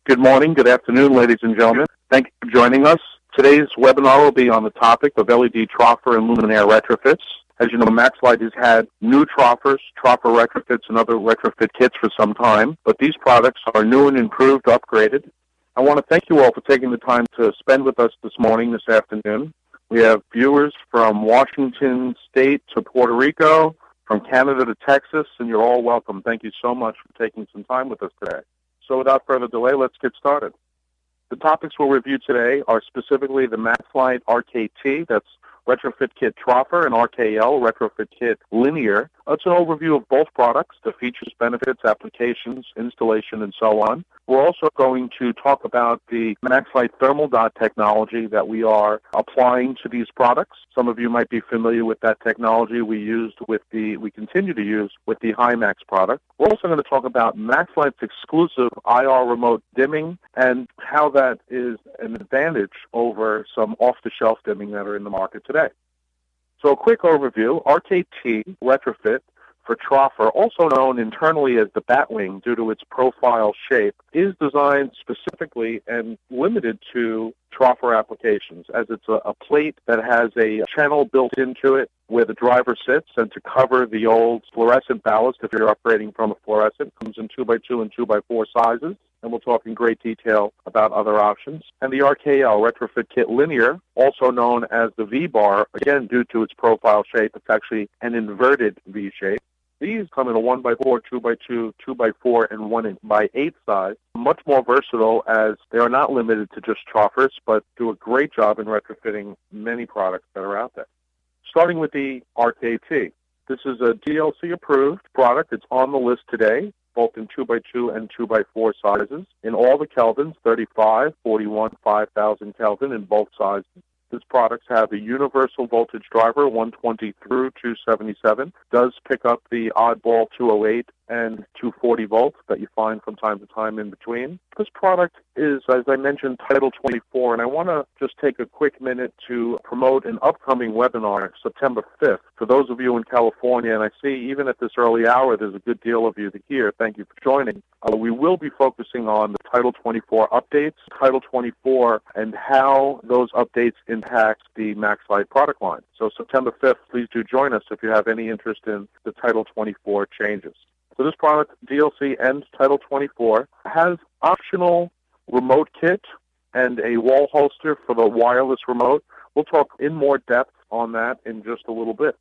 Good morning, good afternoon, ladies and gentlemen. Thank you for joining us. Today's webinar will be on the topic of LED Troffer and Luminaire Retrofits. As you know, MaxLite has had new Troffers, Troffer Retrofits, and other retrofit kits for some time, but these products are new and improved, upgraded. I want to thank you all for taking the time to spend with us this morning, this afternoon. We have viewers from Washington State to Puerto Rico, from Canada to Texas, and you're all welcome. Thank you so much for taking some time with us today. So without further delay, let's get started. The topics we'll review today are specifically the MaxLite RKT, that's Retrofit Kit Troffer, and RKL, Retrofit Kit Linear. It's an overview of both products, the features, benefits, applications, installation, and so on. We're also going to talk about the MaxLite thermal dot technology that we are applying to these products. Some of you might be familiar with that technology we continue to use with the HiMax product. We're also going to talk about MaxLite's exclusive IR remote dimming and how that is an advantage over some off-the-shelf dimming that are in the market today. So a quick overview, RKT Retrofit for Troffer, also known internally as the Batwing due to its profile shape, is designed specifically and limited to Troffer applications, as it's a plate that has a channel built into it where the driver sits, and to cover the old fluorescent ballast, if you're upgrading from a fluorescent, comes in 2x2 and 2x4 sizes, and we'll talk in great detail about other options. And the RKL Retrofit Kit Linear, also known as the V-bar, again due to its profile shape, it's actually an inverted V shape. These come in a 1x4, 2x2, 2x4, and 1x8 size. Much more versatile, as they are not limited to just Troffers, but do a great job in retrofitting many products that are out there. Starting with the RKT. This is a DLC-approved product. It's on the list today, both in 2x2 and 2x4 sizes, in all the kelvins, 35, 41, 5,000 Kelvin in both sizes. These products have a universal voltage driver, 120 through 277, does pick up the oddball 208 and 240 volts that you find from time to time in between. This product is, as I mentioned, Title 24, and I want to just take a quick minute to promote an upcoming webinar, September 5th. For those of you in California, and I see even at this early hour there's a good deal of you here, thank you for joining. We will be focusing on the Title 24 updates, Title 24, and how those updates impact the MaxLite product line. So September 5th, please do join us if you have any interest in the Title 24 changes. So this product, DLC and Title 24, has optional remote kit and a wall holster for the wireless remote. We'll talk in more depth on that in just a little bit.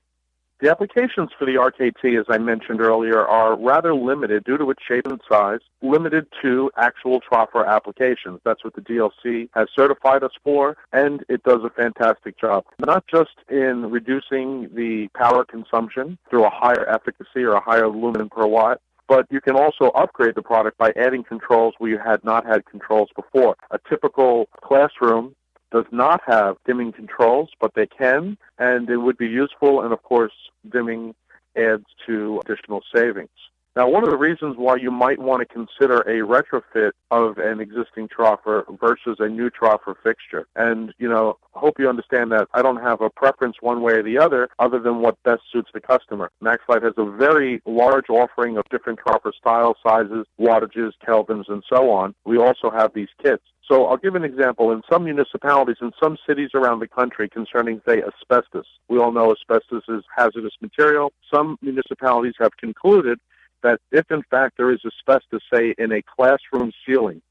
The applications for the RKT, as I mentioned earlier, are rather limited due to its shape and size, limited to actual Troffer applications. That's what the DLC has certified us for, and it does a fantastic job. Not just in reducing the power consumption through a higher efficacy or a higher lumen per watt, but you can also upgrade the product by adding controls where you had not had controls before. A typical classroom does not have dimming controls, but they can, and it would be useful, and of course, dimming adds to additional savings. Now, one of the reasons why you might want to consider a retrofit of an existing Troffer versus a new Troffer fixture, and, hope you understand that I don't have a preference one way or the other than what best suits the customer. MaxLite has a very large offering of different Troffer style, sizes, wattages, kelvins, and so on. We also have these kits. So I'll give an example. In some municipalities, in some cities around the country concerning, say, asbestos. We all know asbestos is hazardous material. Some municipalities have concluded that if, in fact, there is asbestos, say, in a classroom ceiling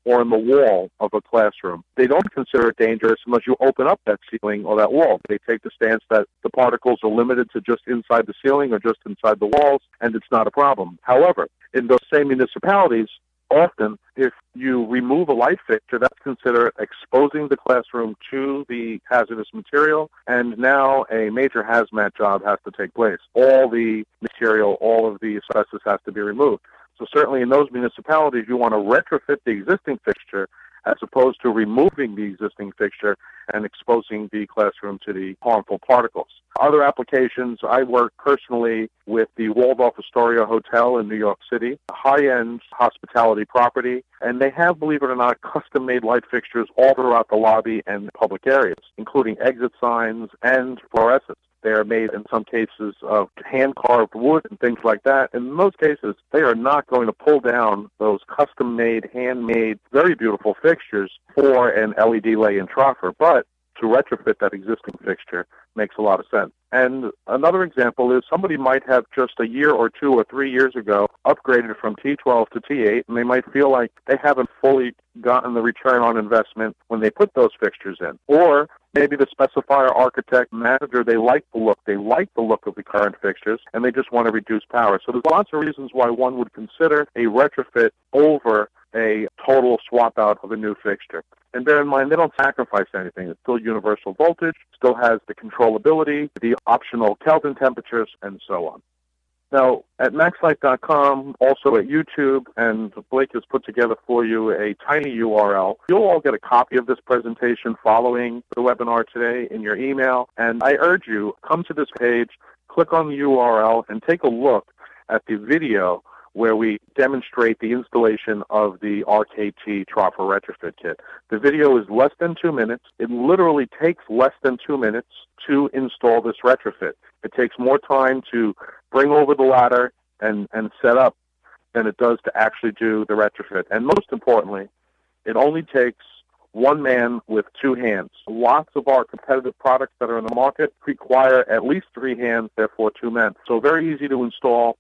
or in the wall of a classroom, they don't consider it dangerous unless you open up that ceiling or that wall. They take the stance that the particles are limited to just inside the ceiling or just inside the walls, and it's not a problem. However, in those same municipalities, often, if you remove a light fixture, that's considered exposing the classroom to the hazardous material, and now a major hazmat job has to take place. All the material, all of the asbestos has to be removed. So certainly in those municipalities, you want to retrofit the existing fixture as opposed to removing the existing fixture and exposing the classroom to the harmful particles. Other applications, I work personally with the Waldorf Astoria Hotel in New York City, a high-end hospitality property, and they have, believe it or not, custom-made light fixtures all throughout the lobby and public areas, including exit signs and fluorescents. They are made in some cases of hand-carved wood and things like that. And in most cases, they are not going to pull down those custom-made, handmade, very beautiful fixtures for an LED lay-in troffer. But to retrofit that existing fixture makes a lot of sense. And another example is somebody might have just a year or 2 or 3 years ago upgraded from T12 to T8, and they might feel like they haven't fully gotten the return on investment when they put those fixtures in. Or maybe the specifier, architect, manager, they like the look of the current fixtures, and they just want to reduce power. So there's lots of reasons why one would consider a retrofit over a total swap out of a new fixture. And bear in mind, they don't sacrifice anything. It's still universal voltage, still has the controllability, the optional Kelvin temperatures, and so on. Now, at MaxLite.com, also at YouTube, and Blake has put together for you a tiny URL. You'll all get a copy of this presentation following the webinar today in your email. And I urge you, come to this page, click on the URL, and take a look at the video where we demonstrate the installation of the RKT Troffer Retrofit Kit. The video is less than 2 minutes. It literally takes less than 2 minutes to install this retrofit. It takes more time to bring over the ladder and set up than it does to actually do the retrofit. And most importantly, it only takes one man with 2 hands. Lots of our competitive products that are in the market require at least 3 hands, therefore 2 men. So very easy to install.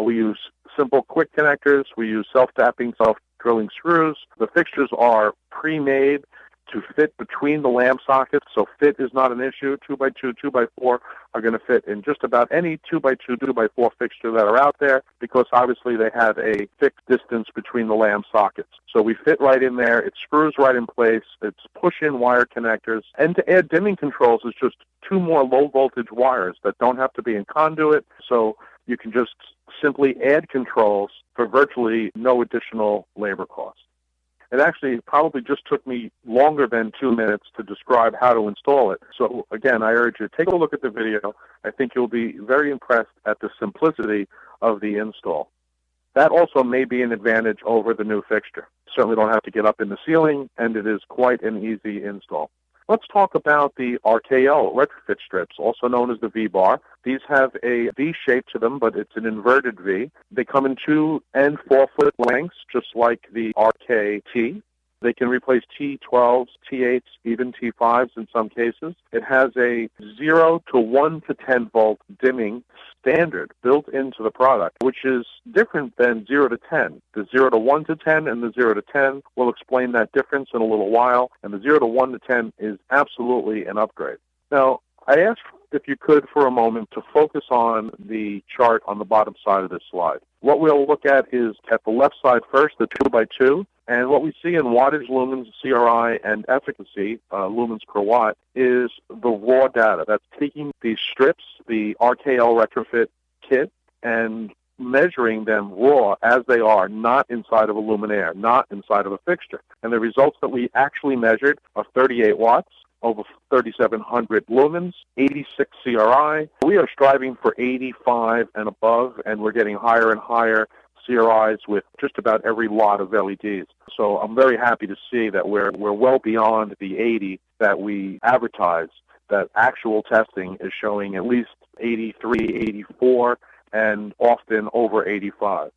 We use simple quick connectors. We use self-tapping, self-drilling screws. The fixtures are pre-made to fit between the lamp sockets, so fit is not an issue. 2x2, 2x4 are going to fit in just about any 2x2, 2x4 fixture that are out there, because obviously they have a fixed distance between the lamp sockets. So we fit right in there. It screws right in place. It's push-in wire connectors. And to add dimming controls is just 2 more low-voltage wires that don't have to be in conduit, so you can just simply add controls for virtually no additional labor cost. It actually probably just took me longer than 2 minutes to describe how to install it. So again, I urge you, take a look at the video. I think you'll be very impressed at the simplicity of the install. That also may be an advantage over the new fixture. Certainly don't have to get up in the ceiling, and it is quite an easy install. Let's talk about the RKL retrofit strips, also known as the V-bar. These have a V shape to them, but it's an inverted V. They come in 2 and 4 foot lengths, just like the RKT. They can replace T12s, T8s, even T5s in some cases. It has a 0 to 1 to 10 volt dimming standard built into the product, which is different than 0 to 10. The 0 to 1 to 10 and the 0 to 10, we'll explain that difference in a little while, and the 0 to 1 to 10 is absolutely an upgrade. Now, I asked if you could for a moment to focus on the chart on the bottom side of this slide. What we'll look at is at the left side first, the 2x2, and what we see in wattage, lumens, CRI, and efficacy, lumens per watt, is the raw data. That's taking these strips, the RKL retrofit kit, and measuring them raw as they are, not inside of a luminaire, not inside of a fixture. And the results that we actually measured are 38 watts, over 3,700 lumens, 86 CRI. We are striving for 85 and above, and we're getting higher and higher CRIs with just about every lot of LEDs. So I'm very happy to see that we're well beyond the 80 that we advertise. That actual testing is showing at least 83, 84, and often over 85.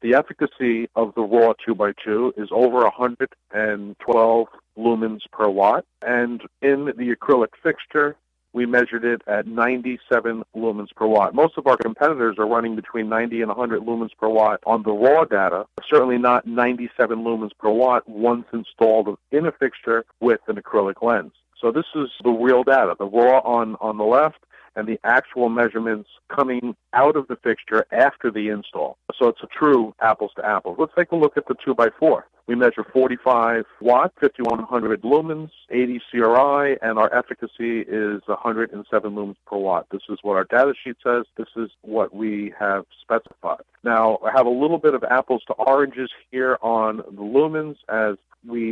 The efficacy of the raw 2x2 is over 112 lumens per watt, and in the acrylic fixture, we measured it at 97 lumens per watt. Most of our competitors are running between 90 and 100 lumens per watt on the raw data, certainly not 97 lumens per watt once installed in a fixture with an acrylic lens. So this is the real data, the raw on the left, and the actual measurements coming out of the fixture after the install. So it's a true apples to apples. Let's take a look at the 2x4. We measure 45 watts, 5,100 lumens, 80 CRI, and our efficacy is 107 lumens per watt. This is what our data sheet says. This is what we have specified. Now, I have a little bit of apples to oranges here on the lumens. As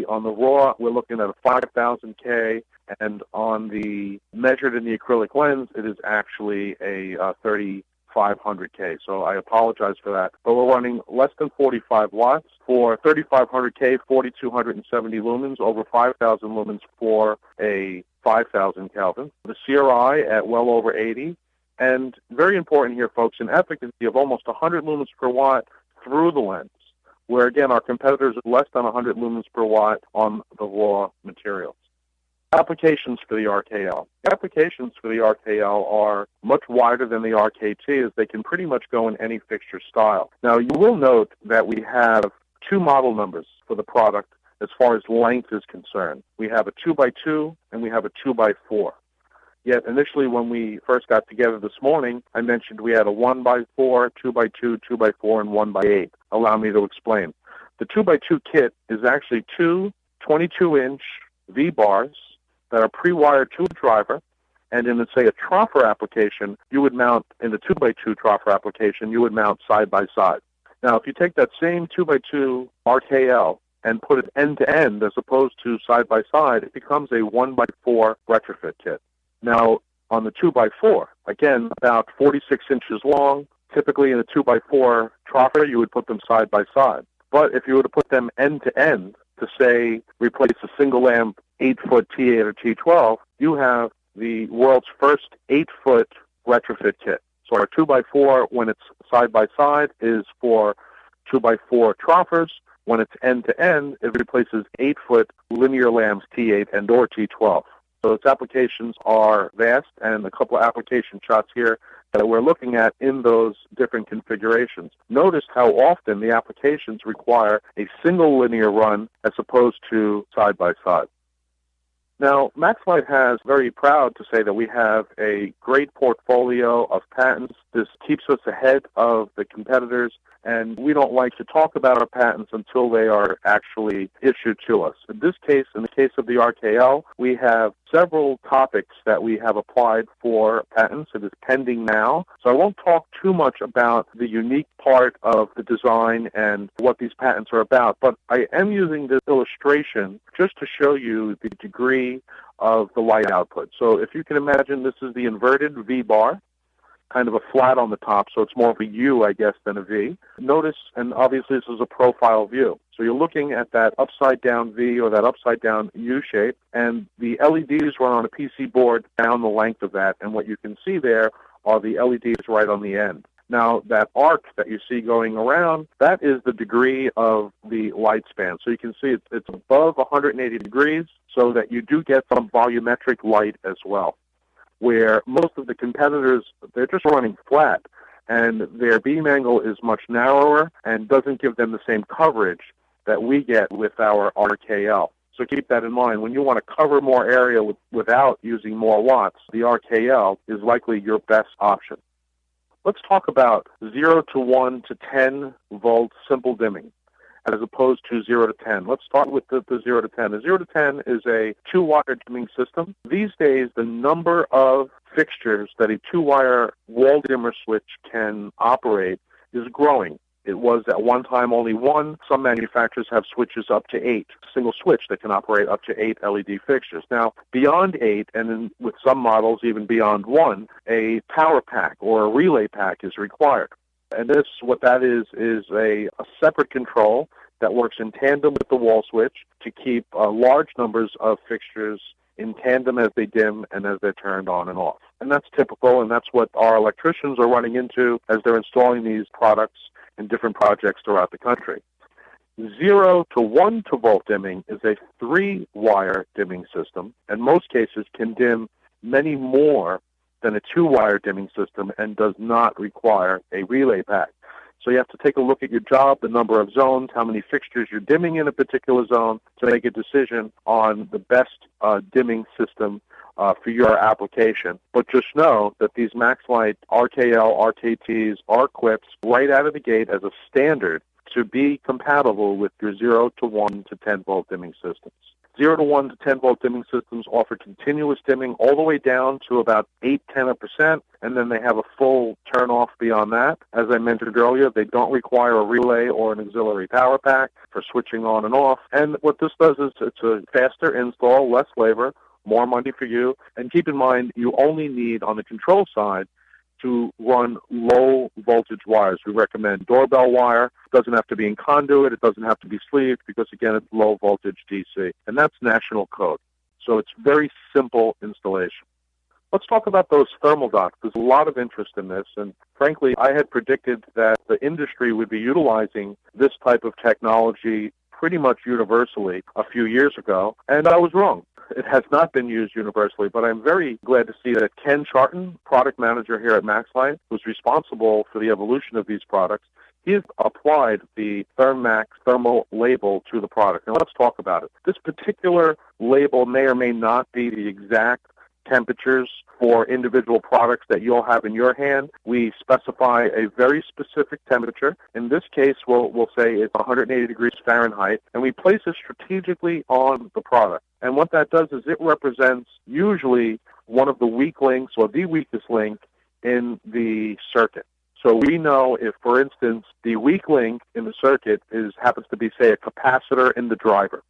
on the raw, we're looking at a 5,000 K, and on the measured in the acrylic lens, it is actually a 35 500K. So I apologize for that. But we're running less than 45 watts for 3500K, 4270 lumens, over 5000 lumens for a 5000 Kelvin. The CRI at well over 80. And very important here, folks, an efficacy of almost 100 lumens per watt through the lens, where, again, our competitors are less than 100 lumens per watt on the raw materials. Applications for the RKL. Applications for the RKL are much wider than the RKT, as they can pretty much go in any fixture style. Now, you will note that we have two model numbers for the product as far as length is concerned. We have a 2x2 and we have a 2x4. Yet initially when we first got together this morning, I mentioned we had a 1x4, 2x2, 2x4, and 1x8. Allow me to explain. The 2x2 kit is actually two 22-inch V-bars that are pre-wired to a driver, and in, say, a Troffer application, you would mount, in the 2x2 Troffer application, you would mount side by side. Now, if you take that same 2x2 RKL and put it end-to-end as opposed to side by side, it becomes a 1x4 retrofit kit. Now, on the 2x4, again, about 46 inches long. Typically in a 2x4 Troffer, you would put them side by side. But if you were to put them end-to-end to, say, replace a single lamp 8-foot T8 or T12, you have the world's first 8-foot retrofit kit. So our 2x4, when it's side by side, is for 2x4 Troffers. When it's end-to-end, it replaces 8-foot linear lamps T8 and or T12. So its applications are vast, and a couple of application shots here that we're looking at in those different configurations. Notice how often the applications require a single linear run as opposed to side by side. Now, MaxLite has very proud to say that we have a great portfolio of patents. This keeps us ahead of the competitors, and we don't like to talk about our patents until they are actually issued to us. In this case, in the case of the RKL, we have several topics that we have applied for patents. It is pending now. So I won't talk too much about the unique part of the design and what these patents are about, but I am using this illustration just to show you the degree of the light output. So if you can imagine, this is the inverted V-bar, kind of a flat on the top, so it's more of a U, I guess, than a V. Notice, and obviously this is a profile view. So you're looking at that upside-down V or that upside-down U shape, and the LEDs run on a PC board down the length of that, and what you can see there are the LEDs right on the end. Now, that arc that you see going around, that is the degree of the light span. So you can see it's above 180 degrees, so that you do get some volumetric light as well, where most of the competitors, they're just running flat, and their beam angle is much narrower and doesn't give them the same coverage that we get with our RKL. So keep that in mind. When you want to cover more area without using more watts, the RKL is likely your best option. Let's talk about 0 to 1 to 10 volt simple dimming, as opposed to 0 to 10. Let's start with the 0 to 10. The 0 to 10 is a 2-wire dimming system. These days, the number of fixtures that a 2-wire wall dimmer switch can operate is growing. It was at one time only 1. Some manufacturers have switches up to 8, single switch that can operate up to 8 LED fixtures. Now, beyond 8, and then with some models even beyond 1, a power pack or a relay pack is required. And this, what that is a separate control that works in tandem with the wall switch to keep large numbers of fixtures in tandem as they dim and as they're turned on and off. And that's typical, and that's what our electricians are running into as they're installing these products in different projects throughout the country. 0 to 1 to volt dimming is a 3-wire dimming system, and most cases can dim many more than a 2-wire dimming system and does not require a relay pack. So you have to take a look at your job, the number of zones, how many fixtures you're dimming in a particular zone to make a decision on the best dimming system for your application. But just know that these MaxLite RKL, RKTs are equipped right out of the gate as a standard to be compatible with your 0 to 1 to 10 volt dimming systems. 0 to 1 to 10 volt dimming systems offer continuous dimming all the way down to about 8-10%, and then they have a full turn off beyond that. As I mentioned earlier, they don't require a relay or an auxiliary power pack for switching on and off. And what this does is it's a faster install, less labor, more money for you. And keep in mind, you only need, on the control side, to run low voltage wires. We recommend doorbell wire. It doesn't have to be in conduit. It doesn't have to be sleeved because, again, it's low voltage DC. And that's national code. So it's very simple installation. Let's talk about those thermal dots. There's a lot of interest in this, and frankly, I had predicted that the industry would be utilizing this type of technology pretty much universally a few years ago, and I was wrong. It has not been used universally, but I'm very glad to see that Ken Charton, product manager here at MaxLite, who's responsible for the evolution of these products, he has applied the Thermax thermal label to the product. Now let's talk about it. This particular label may or may not be the exact temperatures for individual products that you'll have in your hand. We specify a very specific temperature. In this case, we'll say it's 180 degrees Fahrenheit, and we place it strategically on the product. And what that does is it represents usually one of the weak links or the weakest link in the circuit. So we know if, for instance, the weak link in the circuit happens to be, say, a capacitor in the driver,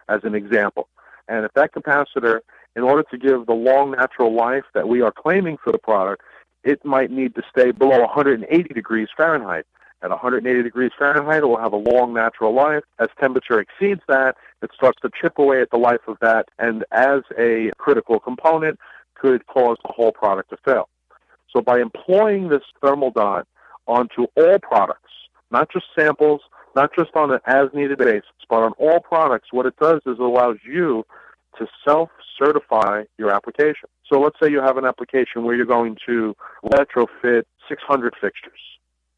as an example. And if that capacitor, in order to give the long natural life that we are claiming for the product, it might need to stay below 180 degrees Fahrenheit. At 180 degrees Fahrenheit, it will have a long natural life. As temperature exceeds that, it starts to chip away at the life of that, and as a critical component, could cause the whole product to fail. So by employing this thermal dot onto all products, not just samples, not just on an as-needed basis, but on all products, what it does is it allows you to self-certify your application. So let's say you have an application where you're going to retrofit 600 fixtures,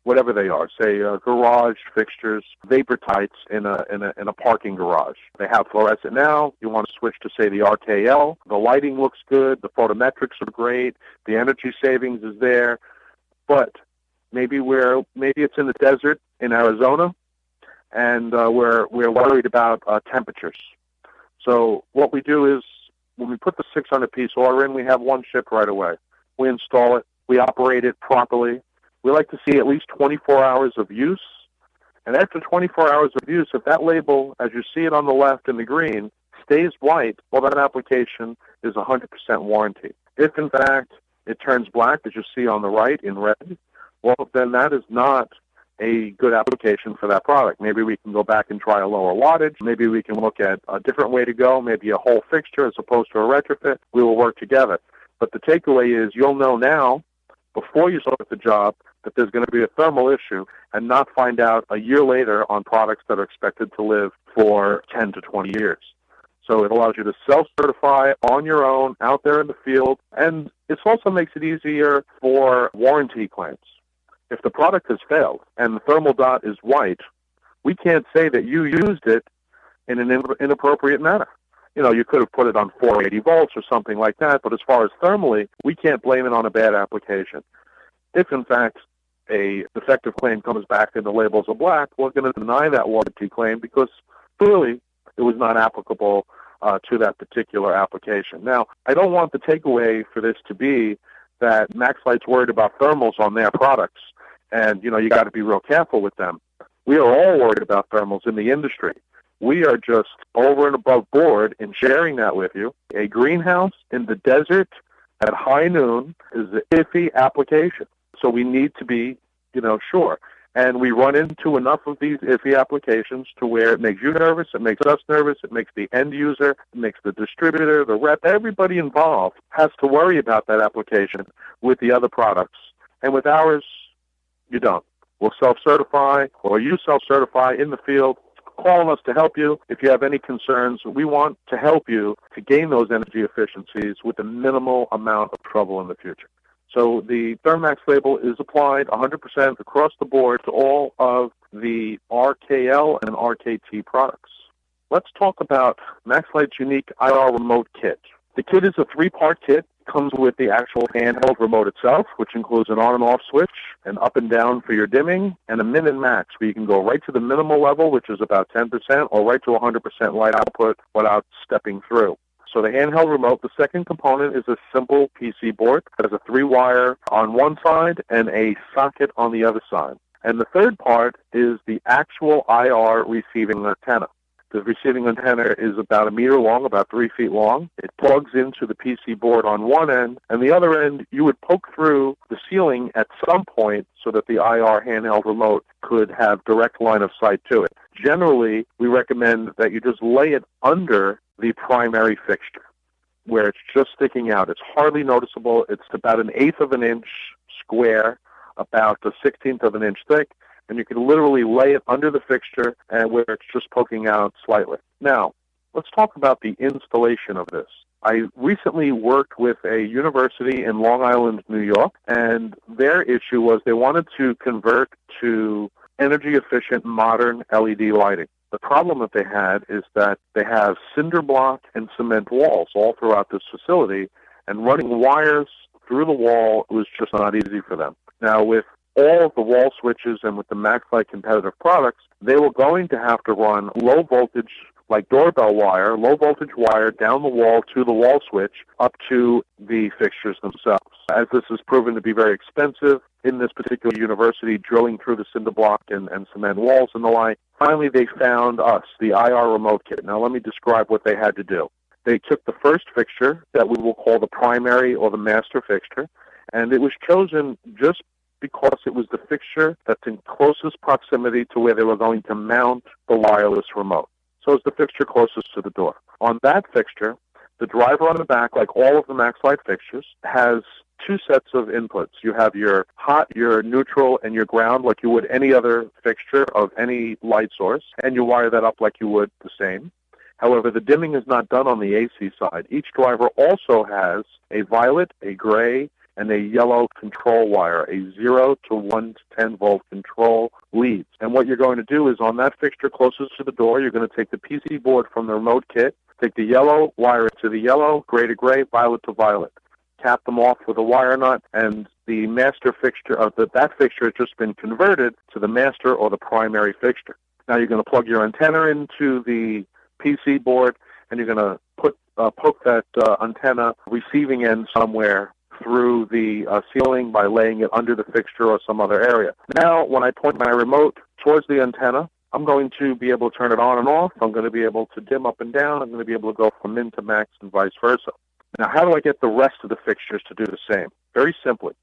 whatever they are, say garage fixtures, vapor tights in a parking garage. They have fluorescent now. You want to switch to, say, the RKL. The lighting looks good. The photometrics are great. The energy savings is there. But maybe it's in the desert in Arizona, and we're worried about temperatures. So what we do is when we put the 600-piece order in, we have one shipped right away. We install it. We operate it properly. We like to see at least 24 hours of use. And after 24 hours of use, if that label, as you see it on the left in the green, stays white, well, that application is 100% warranty. If, in fact, it turns black, as you see on the right in red, well, then that is not a good application for that product. Maybe we can go back and try a lower wattage. Maybe we can look at a different way to go, maybe a whole fixture as opposed to a retrofit. We will work together. But the takeaway is you'll know now, before you start the job, that there's going to be a thermal issue and not find out a year later on products that are expected to live for 10 to 20 years. So it allows you to self-certify on your own, out there in the field, and it also makes it easier for warranty claims. If the product has failed and the thermal dot is white, we can't say that you used it in an inappropriate manner. You know, you could have put it on 480 volts or something like that, but as far as thermally, we can't blame it on a bad application. If, in fact, a defective claim comes back and the labels are black, we're going to deny that warranty claim because clearly it was not applicable to that particular application. Now, I don't want the takeaway for this to be that MaxLite's worried about thermals on their products, and, you know, you got to be real careful with them. We are all worried about thermals in the industry. We are just over and above board in sharing that with you. A greenhouse in the desert at high noon is an iffy application. So we need to be, sure. And we run into enough of these iffy applications to where it makes you nervous, it makes us nervous, it makes the end user, it makes the distributor, the rep, everybody involved has to worry about that application with the other products. And with ours, you don't. We'll self-certify, or you self-certify in the field. Call on us to help you. If you have any concerns, we want to help you to gain those energy efficiencies with a minimal amount of trouble in the future. So the Thermax label is applied 100% across the board to all of the RKL and RKT products. Let's talk about MaxLite's unique IR remote kit. The kit is a 3-part kit. It comes with the actual handheld remote itself, which includes an on and off switch, an up and down for your dimming, and a min and max, where you can go right to the minimal level, which is about 10%, or right to 100% light output without stepping through. So the handheld remote, the second component is a simple PC board that has a 3-wire on one side and a socket on the other side. And the third part is the actual IR receiving antenna. The receiving antenna is about 1 meter long, about 3 feet long. It plugs into the PC board on one end, and the other end you would poke through the ceiling at some point so that the IR handheld remote could have direct line of sight to it. Generally, we recommend that you just lay it under the primary fixture, where it's just sticking out. It's hardly noticeable. It's about 1/8 of an inch square, about 1/16 of an inch thick, and you can literally lay it under the fixture and where it's just poking out slightly. Now, let's talk about the installation of this. I recently worked with a university in Long Island, New York, and their issue was they wanted to convert to energy-efficient modern LED lighting. The problem that they had is that they have cinder block and cement walls all throughout this facility, and running wires through the wall was just not easy for them. Now, with all of the wall switches and with the MaxLite competitive products, they were going to have to run low voltage, like doorbell wire, low voltage wire down the wall to the wall switch up to the fixtures themselves. As this has proven to be very expensive in this particular university, drilling through the cinder block and cement walls and the like, finally they found us, the IR remote kit. Now let me describe what they had to do. They took the first fixture that we will call the primary or the master fixture, and it was chosen just because it was the fixture that's in closest proximity to where they were going to mount the wireless remote. So it's the fixture closest to the door. On that fixture, the driver on the back, like all of the MaxLite fixtures, has 2 sets of inputs. You have your hot, your neutral, and your ground like you would any other fixture of any light source, and you wire that up like you would the same. However, the dimming is not done on the AC side. Each driver also has a violet, a gray, and a yellow control wire, a 0 to 1 to 10 volt control leads. And what you're going to do is on that fixture closest to the door, you're going to take the PC board from the remote kit, take the yellow, wire it to the yellow, gray to gray, violet to violet. Cap them off with a wire nut, and the master fixture of that fixture has just been converted to the master or the primary fixture. Now you're going to plug your antenna into the PC board, and you're going to poke that antenna receiving end somewhere through the ceiling by laying it under the fixture or some other area. Now, when I point my remote towards the antenna, I'm going to be able to turn it on and off. I'm going to be able to dim up and down. I'm going to be able to go from min to max and vice versa. Now, how do I get the rest of the fixtures to do the same? Very simply.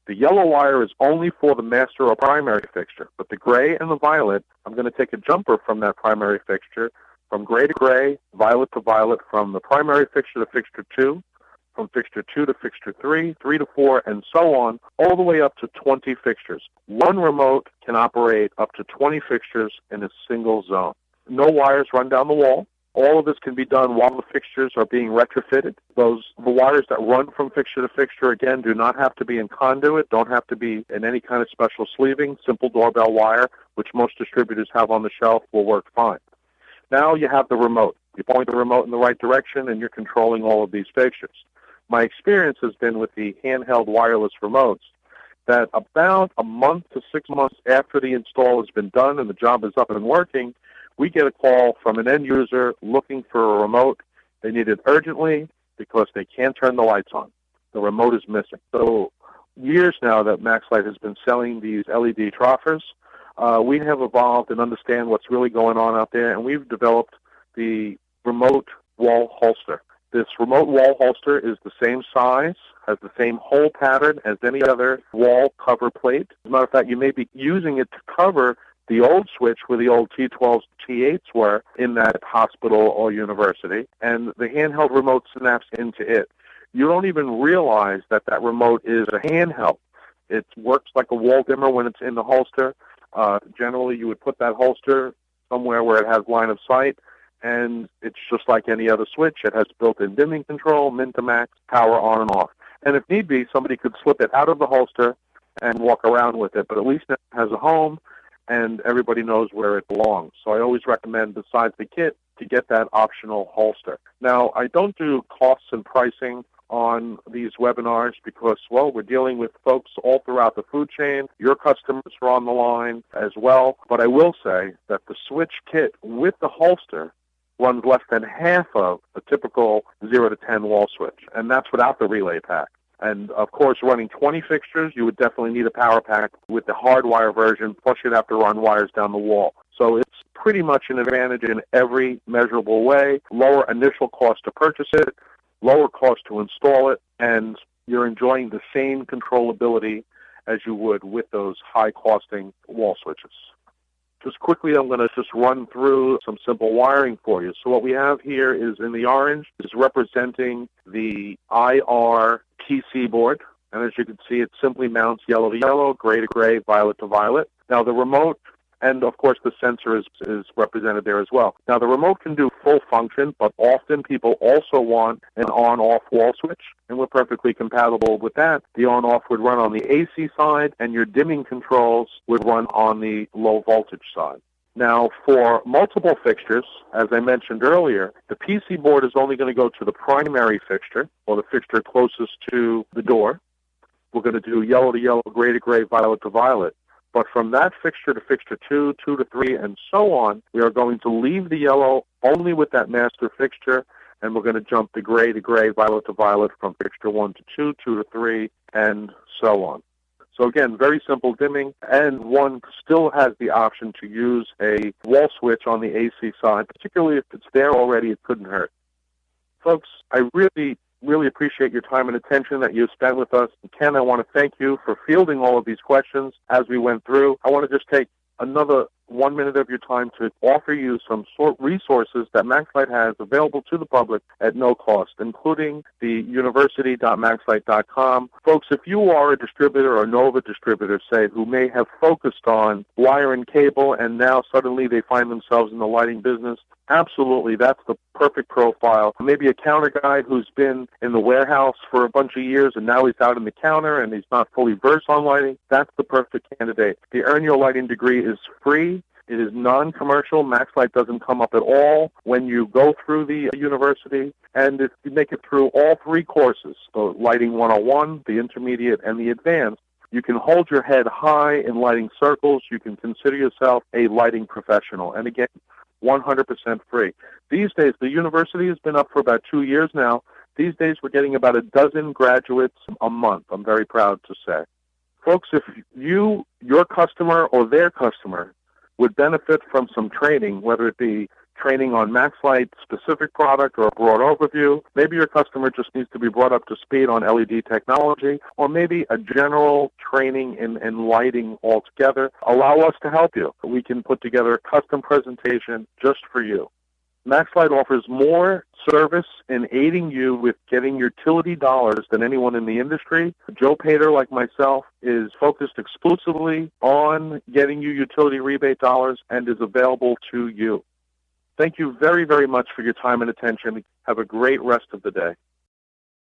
The yellow wire is only for the master or primary fixture, but the gray and the violet, I'm going to take a jumper from that primary fixture, from gray to gray, violet to violet, from the primary fixture to fixture 2, from fixture 2 to fixture 3, 3 to 4, and so on, all the way up to 20 fixtures. One remote can operate up to 20 fixtures in a single zone. No wires run down the wall. All of this can be done while the fixtures are being retrofitted. The wires that run from fixture to fixture, again, do not have to be in conduit, don't have to be in any kind of special sleeving. Simple doorbell wire, which most distributors have on the shelf, will work fine. Now you have the remote. You point the remote in the right direction, and you're controlling all of these fixtures. My experience has been with the handheld wireless remotes that about a month to 6 months after the install has been done and the job is up and working, we get a call from an end user looking for a remote. They need it urgently because they can't turn the lights on. The remote is missing. So years now that MaxLite has been selling these LED Troffers, we have evolved and understand what's really going on out there, and we've developed the remote wall holster. This remote wall holster is the same size, has the same hole pattern as any other wall cover plate. As a matter of fact, you may be using it to cover the old switch where the old T12s, T8s were in that hospital or university, and the handheld remote snaps into it. You don't even realize that that remote is a handheld. It works like a wall dimmer when it's in the holster. Generally, you would put that holster somewhere where it has line of sight, and it's just like any other switch. It has built-in dimming control, min to max, power on and off. And if need be, somebody could slip it out of the holster and walk around with it, but at least it has a home, and everybody knows where it belongs. So I always recommend, besides the kit, to get that optional holster. Now, I don't do costs and pricing on these webinars because, well, we're dealing with folks all throughout the food chain. Your customers are on the line as well. But I will say that the switch kit with the holster runs less than half of a typical 0 to 10 wall switch, and that's without the relay pack. And, of course, running 20 fixtures, you would definitely need a power pack with the hardwire version, plus you'd have to run wires down the wall. So it's pretty much an advantage in every measurable way. Lower initial cost to purchase it, lower cost to install it, and you're enjoying the same controllability as you would with those high-costing wall switches. Just quickly, I'm going to just run through some simple wiring for you. So what we have here is in the orange is representing the IR PC board. And as you can see, it simply mounts yellow to yellow, gray to gray, violet to violet. Now the remote, and of course the sensor is represented there as well. Now the remote can do full function, but often people also want an on-off wall switch, and we're perfectly compatible with that. The on-off would run on the AC side, and your dimming controls would run on the low voltage side. Now, for multiple fixtures, as I mentioned earlier, the PC board is only going to go to the primary fixture, or the fixture closest to the door. We're going to do yellow to yellow, gray to gray, violet to violet. But from that fixture to fixture 2, 2 to 3, and so on, we are going to leave the yellow only with that master fixture, and we're going to jump the gray to gray, violet to violet from fixture 1 to 2, 2 to 3, and so on. So again, very simple dimming, and one still has the option to use a wall switch on the AC side, particularly if it's there already, it couldn't hurt. Folks, I really appreciate your time and attention that you spent with us. And Ken, I want to thank you for fielding all of these questions as we went through. I want to just take another 1 minute of your time to offer you some resources that MaxLite has available to the public at no cost, including the university.maxlite.com. Folks, if you are a distributor or know of a distributor, say, who may have focused on wire and cable and now suddenly they find themselves in the lighting business, absolutely, that's the perfect profile. Maybe a counter guy who's been in the warehouse for a bunch of years and now he's out in the counter and he's not fully versed on lighting, that's the perfect candidate. The Earn Your Lighting degree is free. It is non-commercial. MaxLite doesn't come up at all when you go through the university. And if you make it through all 3 courses, so Lighting 101, the Intermediate, and the Advanced, you can hold your head high in lighting circles. You can consider yourself a lighting professional. And again, 100% free. These days, the university has been up for about 2 years now. These days, we're getting about a dozen graduates a month, I'm very proud to say. Folks, if you, your customer, or their customer would benefit from some training, whether it be training on MaxLite specific product or a broad overview, maybe your customer just needs to be brought up to speed on LED technology, or maybe a general training in lighting altogether, allow us to help you. We can put together a custom presentation just for you. MaxLite offers more service in aiding you with getting utility dollars than anyone in the industry. Joe Pater, like myself, is focused exclusively on getting you utility rebate dollars and is available to you. Thank you very, very much for your time and attention. Have a great rest of the day.